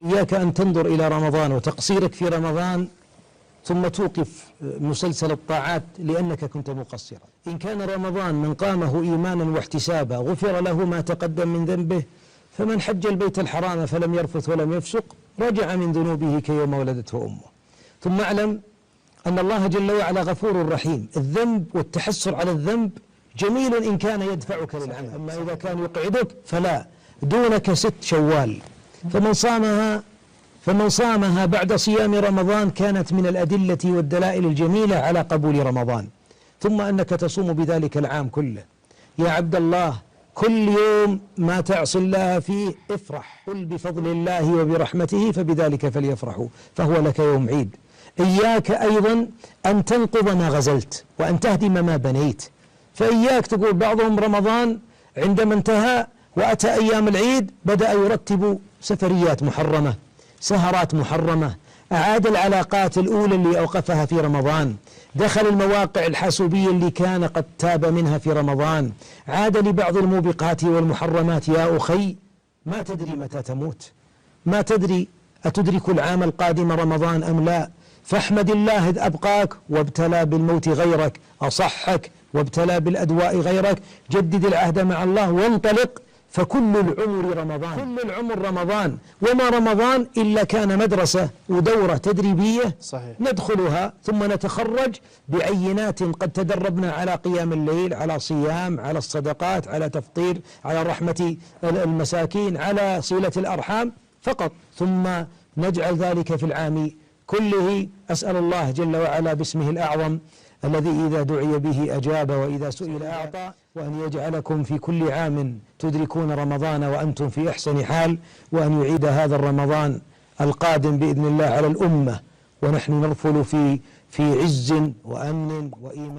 إياك أن تنظر إلى رمضان وتقصيرك في رمضان ثم توقف مسلسل الطاعات لأنك كنت مقصرا. إن كان رمضان من قامه إيمانا واحتسابا غفر له ما تقدم من ذنبه، فمن حج البيت الحرام فلم يرفث ولم يفسق رجع من ذنوبه كيوم ولدته أمه. ثم اعلم أن الله جل وعلا غفور رحيم. الذنب والتحسر على الذنب جميل إن كان يدفعك للعمل، أما إذا كان يقعدك فلا. دونك 6 شوال، فمن صامها بعد صيام رمضان كانت من الأدلة والدلائل الجميلة على قبول رمضان. ثم أنك تصوم بذلك العام كله. يا عبد الله، كل يوم ما تعصي الله فيه افرح، قل بفضل الله وبرحمته فبذلك فليفرحوا، فهو لك يوم عيد. إياك أيضا أن تنقض ما غزلت وأن تهدم ما بنيت. فإياك تقول بعضهم رمضان عندما انتهى وأتى أيام العيد بدأ يرتب سفريات محرمة، سهرات محرمة، أعاد العلاقات الأولى اللي أوقفها في رمضان، دخل المواقع الحاسوبية اللي كان قد تاب منها في رمضان، عاد لبعض الموبقات والمحرمات. يا أخي، ما تدري متى تموت، ما تدري أتدرك العام القادم رمضان أم لا. فاحمد الله إذ أبقاك وابتلى بالموت غيرك، أصحك وابتلى بالأدواء غيرك. جدد العهد مع الله وانطلق، فكل العمر رمضان، كل العمر رمضان. وما رمضان إلا كان مدرسة ودورة تدريبية صحيح. ندخلها ثم نتخرج بعينات قد تدربنا على قيام الليل، على صيام، على الصدقات، على تفطير، على رحمة المساكين، على صلة الأرحام فقط، ثم نجعل ذلك في العام كله. أسأل الله جل وعلا باسمه الأعظم الذي إذا دعي به أجاب وإذا سئل أعطى، وأن يجعلكم في كل عام تدركون رمضان وأنتم في أحسن حال، وأن يعيد هذا الرمضان القادم بإذن الله على الأمة ونحن نرفل في عز وأمن وإيمان.